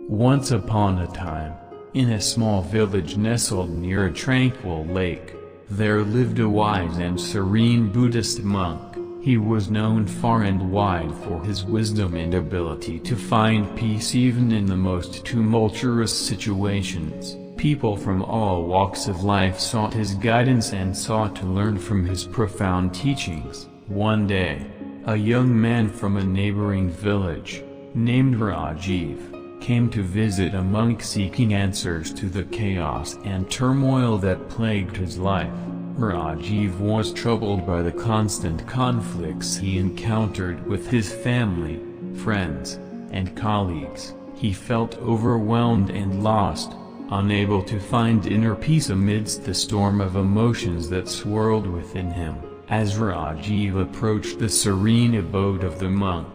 Once upon a time, in a small village nestled near a tranquil lake, there lived a wise and serene Buddhist monk. He was known far and wide for his wisdom and ability to find peace even in the most tumultuous situations. People from all walks of life sought his guidance and sought to learn from his profound teachings. One day, a young man from a neighboring village, named Rajiv, came to visit a monk seeking answers to the chaos and turmoil that plagued his life. Rajiv was troubled by the constant conflicts he encountered with his family, friends, and colleagues. He felt overwhelmed and lost, unable to find inner peace amidst the storm of emotions that swirled within him. As Rajiv approached the serene abode of the monk,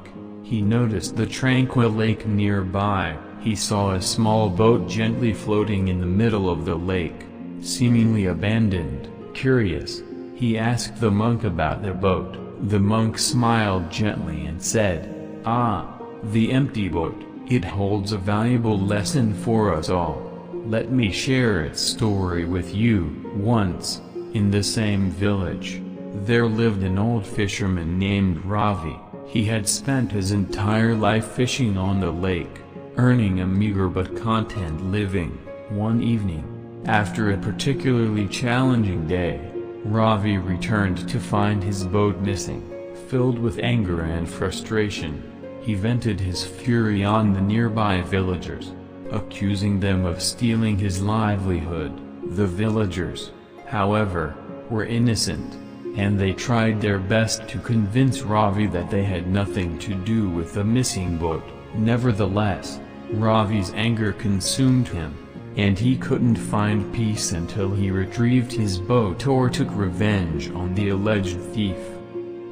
he noticed the tranquil lake nearby. He saw a small boat gently floating in the middle of the lake, seemingly abandoned. Curious, he asked the monk about the boat. The monk smiled gently and said, "Ah, the empty boat. It holds a valuable lesson for us all. Let me share its story with you." Once, in the same village, there lived an old fisherman named Ravi. He had spent his entire life fishing on the lake, earning a meager but content living. One evening, after a particularly challenging day, Ravi returned to find his boat missing. Filled with anger and frustration, he vented his fury on the nearby villagers, accusing them of stealing his livelihood. The villagers, however, were innocent, and they tried their best to convince Ravi that they had nothing to do with the missing boat. Nevertheless, Ravi's anger consumed him, and he couldn't find peace until he retrieved his boat or took revenge on the alleged thief.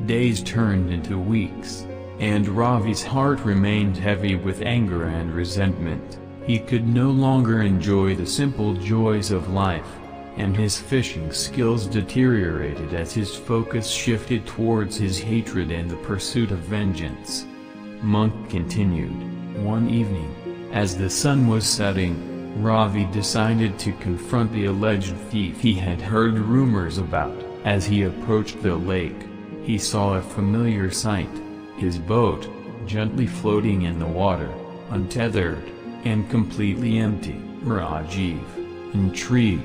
Days turned into weeks, and Ravi's heart remained heavy with anger and resentment. He could no longer enjoy the simple joys of life, and his fishing skills deteriorated as his focus shifted towards his hatred and the pursuit of vengeance. Monk continued. One evening, as the sun was setting, Ravi decided to confront the alleged thief he had heard rumors about. As he approached the lake, he saw a familiar sight: his boat, gently floating in the water, untethered, and completely empty. Rajiv, intrigued,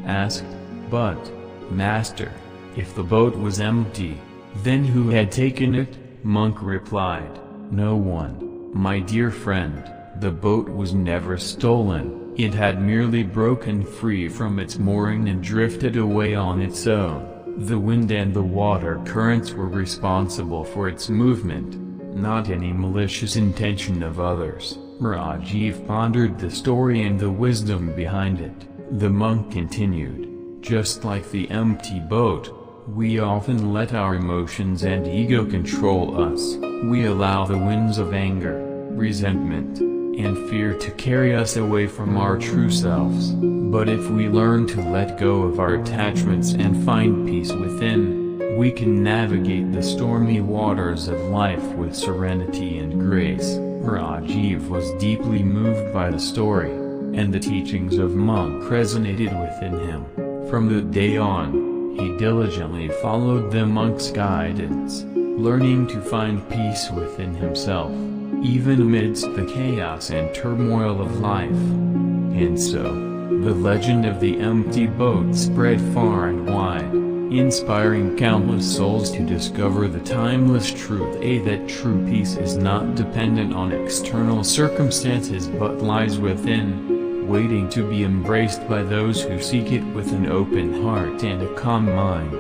asked, "But, master, if the boat was empty, then who had taken it?" Monk replied, "No one, my dear friend. The boat was never stolen. It had merely broken free from its mooring and drifted away on its own. The wind and the water currents were responsible for its movement, not any malicious intention of others." Rajiv pondered the story and the wisdom behind it. The monk continued, "Just like the empty boat, we often let our emotions and ego control us. We allow the winds of anger, resentment, and fear to carry us away from our true selves. But if we learn to let go of our attachments and find peace within, we can navigate the stormy waters of life with serenity and grace." Rajiv was deeply moved by the story, and the teachings of monk resonated within him. From that day on, he diligently followed the monk's guidance, learning to find peace within himself, even amidst the chaos and turmoil of life. And so, the legend of the empty boat spread far and wide, inspiring countless souls to discover the timeless truth that true peace is not dependent on external circumstances but lies within, waiting to be embraced by those who seek it with an open heart and a calm mind.